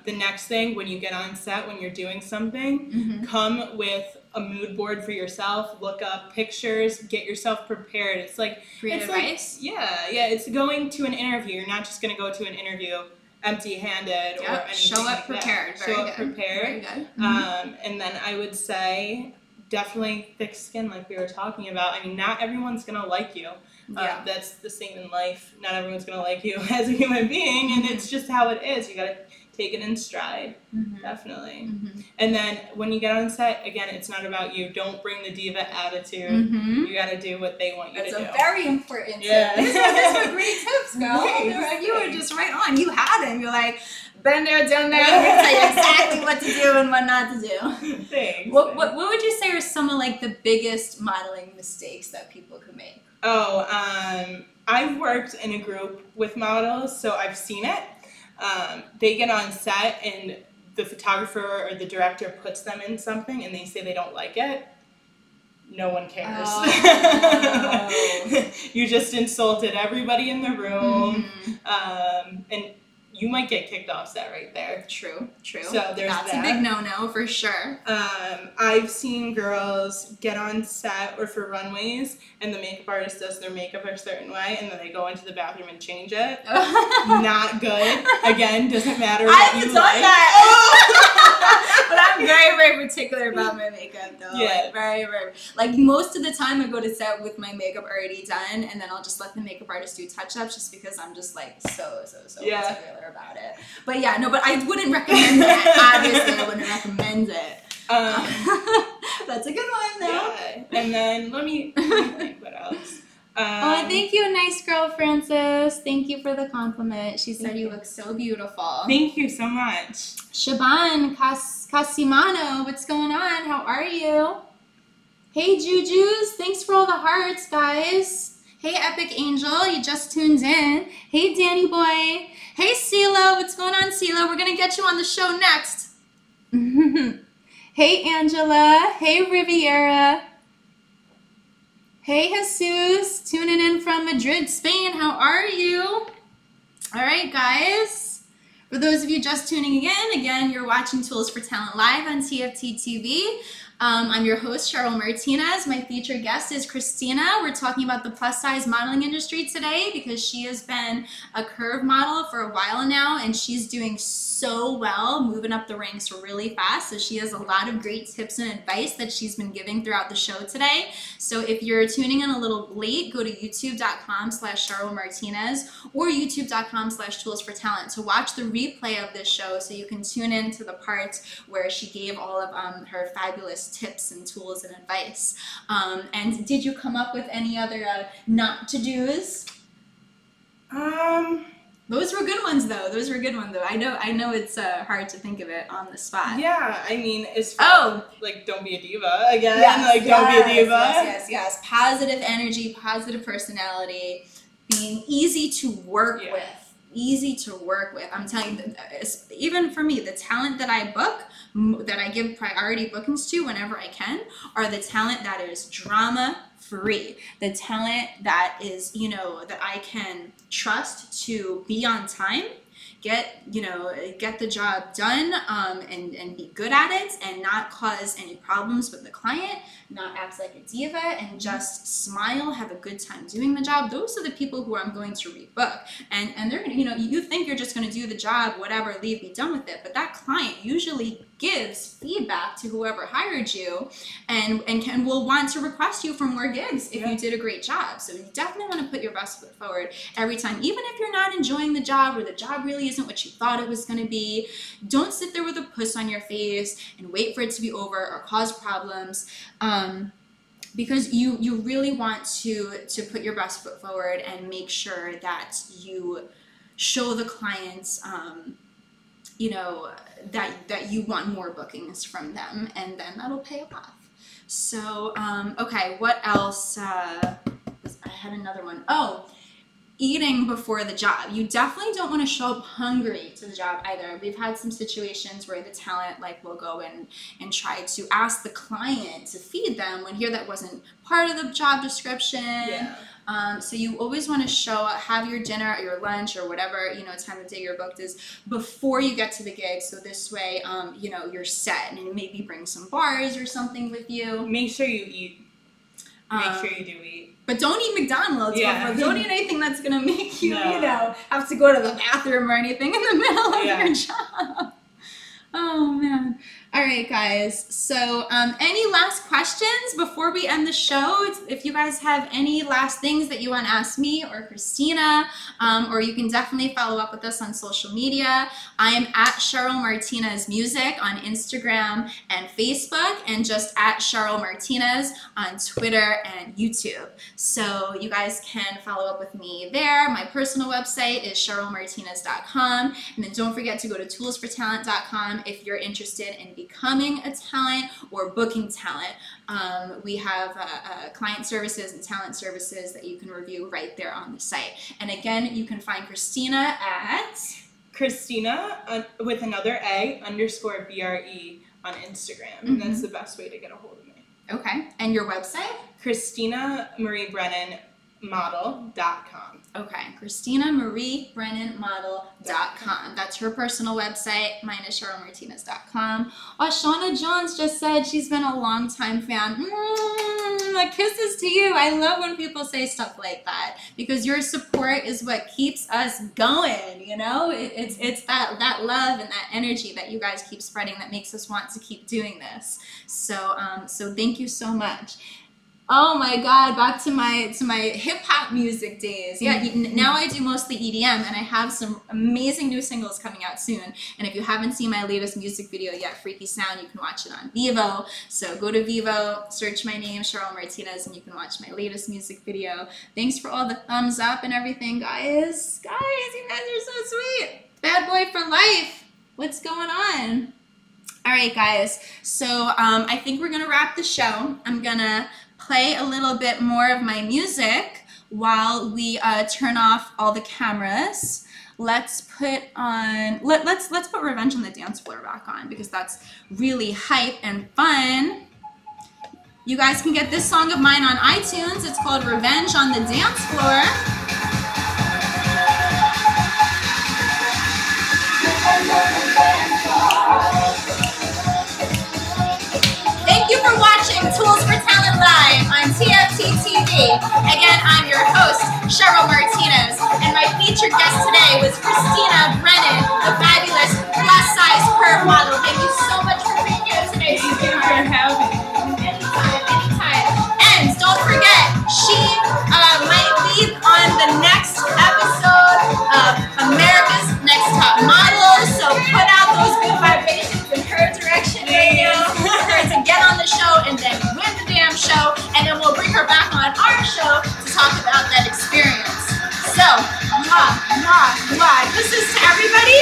Speaker 2: The next thing, when you get on set, when you're doing something, mm-hmm. come with a mood board for yourself, look up pictures, get yourself prepared. It's like,
Speaker 1: creative advice?
Speaker 2: It's going to an interview. You're not just going to go to an interview empty-handed or anything
Speaker 1: Show up
Speaker 2: like
Speaker 1: prepared.
Speaker 2: That. Show up prepared.
Speaker 1: Very good. Mm-hmm.
Speaker 2: And then I would say definitely thick skin, like we were talking about. I mean, not everyone's going to like you.
Speaker 1: Yeah.
Speaker 2: That's the same in life. Not everyone's going to like you as a human being, and it's just how it is. You got to take it in stride, mm-hmm. definitely. Mm-hmm. And then when you get on set, again, it's not about you. Don't bring the diva attitude. Mm-hmm. You got to do what they want you to do.
Speaker 1: That's a very important
Speaker 2: tip.
Speaker 1: These were great tips, girl.
Speaker 2: Nice.
Speaker 1: You were just right on. You had them. You're like, been there, done that. We're going to tell you exactly what to do and what not to do.
Speaker 2: Thanks.
Speaker 1: What would you say are some of like the biggest modeling mistakes that people could make?
Speaker 2: I've worked in a group with models, so I've seen it. They get on set and the photographer or the director puts them in something and they say they don't like it. No one cares. Oh. You just insulted everybody in the room. Mm-hmm. And you might get kicked off set right there.
Speaker 1: True.
Speaker 2: So there's
Speaker 1: That's a big no-no for sure.
Speaker 2: I've seen girls get on set or for runways and the makeup artist does their makeup a certain way and then they go into the bathroom and change it. Not good. Again, doesn't matter what
Speaker 1: I haven't
Speaker 2: you
Speaker 1: done
Speaker 2: like.
Speaker 1: that. But I'm very, very particular about my makeup though.
Speaker 2: Yeah.
Speaker 1: Like, very, very. Like most of the time I go to set with my makeup already done and then I'll just let the makeup artist do touch-ups just because I'm just like so particular about it. But yeah, no, but I wouldn't recommend that. Obviously, I wouldn't recommend it. That's a good one, though.
Speaker 2: Yeah. And then let me think what else.
Speaker 1: Thank you, nice girl, Frances. Thank you for the compliment. She said you look so beautiful.
Speaker 2: Thank you so much.
Speaker 1: Shaban Casimano, what's going on? How are you? Hey, Jujus. Thanks for all the hearts, guys. Hey, Epic Angel, you just tuned in. Hey, Danny Boy. Hey, CeeLo, what's going on, CeeLo? We're going to get you on the show next. Hey, Angela. Hey, Riviera. Hey, Jesus. Tuning in from Madrid, Spain. How are you? All right, guys. For those of you just tuning in, again, you're watching Tools for Talent Live on TFT TV. I'm your host, Cheryl Martinez. My featured guest is Christina. We're talking about the plus size modeling industry today because she has been a curve model for a while now, and she's doing so well, moving up the ranks really fast. So she has a lot of great tips and advice that she's been giving throughout the show today. So if you're tuning in a little late, go to youtube.com/Cheryl Martinez or youtube.com/Tools for Talent to watch the replay of this show so you can tune in to the parts where she gave all of her fabulous tips and tools and advice. And did you come up with any other not to-dos? Those were good ones though. Those were good ones though. I know it's hard to think of it on the spot.
Speaker 2: Yeah, I mean, it's like don't be a diva again.
Speaker 1: Yes,
Speaker 2: don't be a diva.
Speaker 1: Yes. Positive energy, positive personality, being easy to work with. Easy to work with. I'm telling you, even for me, the talent that I book, that I give priority bookings to whenever I can, are the talent that is drama free. The talent that is, that I can trust to be on time, get the job done, and be good at it and not cause any problems with the client, not act like a diva, and just smile, have a good time doing the job. Those are the people who I'm going to rebook. And they're gonna, you think you're just gonna do the job, whatever, leave, be done with it. But that client usually gives feedback to whoever hired you and will want to request you for more gigs if you did a great job. So you definitely want to put your best foot forward every time. Even if you're not enjoying the job or the job really isn't what you thought it was going to be, don't sit there with a puss on your face and wait for it to be over or cause problems. Because you really want to put your best foot forward and make sure that you show the clients that you want more bookings from them, and then that'll pay off. So, okay, what else? I had another one. Oh, eating before the job. You definitely don't want to show up hungry to the job either. We've had some situations where the talent will go and try to ask the client to feed them when here that wasn't part of the job description. Yeah. So you always want to show up, have your dinner or your lunch or whatever, time of day you're booked is before you get to the gig. So this way, you're set, and maybe bring some bars or something with you.
Speaker 2: Make sure you eat. Make sure you do eat.
Speaker 1: But don't eat McDonald's. Yeah. Don't eat anything that's going to make you, have to go to the bathroom or anything in the middle of your job. Oh, man. All right, guys. So any last questions before we end the show? If you guys have any last things that you want to ask me or Christina, or you can definitely follow up with us on social media. I am at Cheryl Martinez Music on Instagram and Facebook, and just at Cheryl Martinez on Twitter and YouTube. So you guys can follow up with me there. My personal website is CherylMartinez.com. And then don't forget to go to toolsfortalent.com if you're interested in becoming a talent or booking talent. We have client services and talent services that you can review right there on the site. And again, you can find Christina at
Speaker 2: Christina with another A _BRE on Instagram. And that's the best way to get a hold of me.
Speaker 1: Okay. And your website?
Speaker 2: ChristinaMarieBrennanModel.com.
Speaker 1: Okay, ChristinaMarieBrennanModel.com. That's her personal website. Mine is CherylMartinez.com. Oh, Shauna Jones just said she's been a long-time fan. Kisses to you. I love when people say stuff like that because your support is what keeps us going. It's that love and that energy that you guys keep spreading that makes us want to keep doing this. So thank you so much. Oh my God, back to my hip hop music days. Yeah, now I do mostly EDM, and I have some amazing new singles coming out soon. And if you haven't seen my latest music video yet, Freaky Sound, you can watch it on Vivo. So go to Vivo, search my name, Cheryl Martinez, and you can watch my latest music video. Thanks for all the thumbs up and everything, guys. Guys, you guys are so sweet. Bad boy for life. What's going on? All right, guys. So I think we're gonna wrap the show. I'm gonna play a little bit more of my music while we turn off all the cameras. let's put Revenge on the Dance Floor back on because that's really hype and fun. You guys can get this song of mine on iTunes. It's called Revenge on the Dance Floor. Thank you for watching Tools for Talent Live on TFT TV. Again, I'm your host, Cheryl Martinez, and my featured guest today was Christina Brennan, the fabulous plus-size curve model. Thank you so much for being here today.
Speaker 2: Thank you for having me.
Speaker 1: Anytime. And don't forget, she might lead on the next episode of America's Next Top Model. So put out those good vibrations in her direction right now for her to get on the show and then win the damn show. And then we'll bring her back on our show to talk about that experience. So, this is to everybody.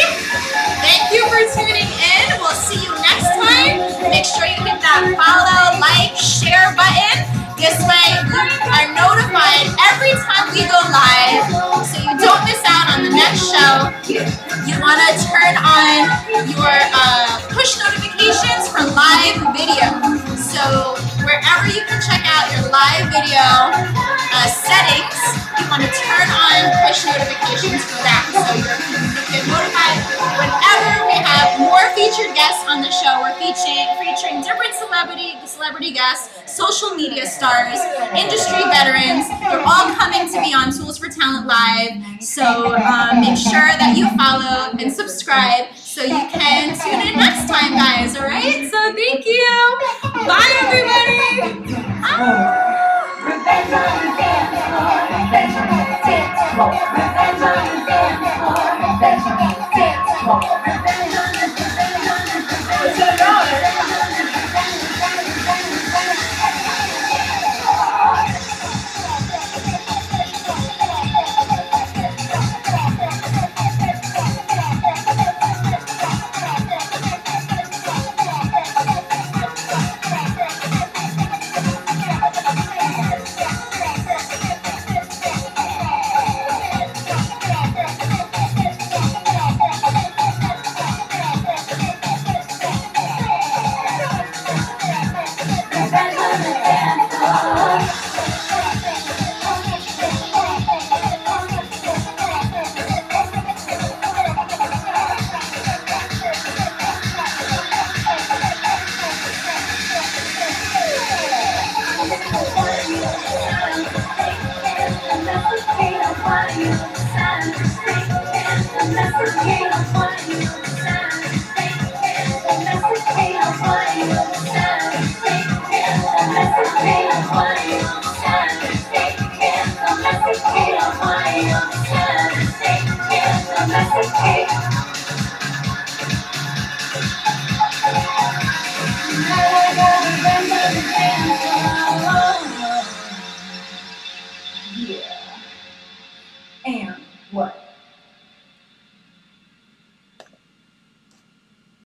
Speaker 1: Thank you for tuning in. We'll see you next time. Make sure you hit that follow, like, share button. This way you are notified every time we go live so you don't miss out on the next show. You want to turn on your push notifications for live video. So wherever you can check out your live video settings, you want to turn on push notifications for that. So you get notified whenever we have more featured guests on the show. We're featuring different celebrity guests, social media stars, industry veterans. They're all coming to be on Tools for Talent Live. So make sure that you follow and subscribe so you can tune in next time, guys. All right? So thank you. Bye, everybody.
Speaker 3: Revenge on the dance floor, revenge on the dance floor, revenge on the dance floor, revenge on the dance floor, revenge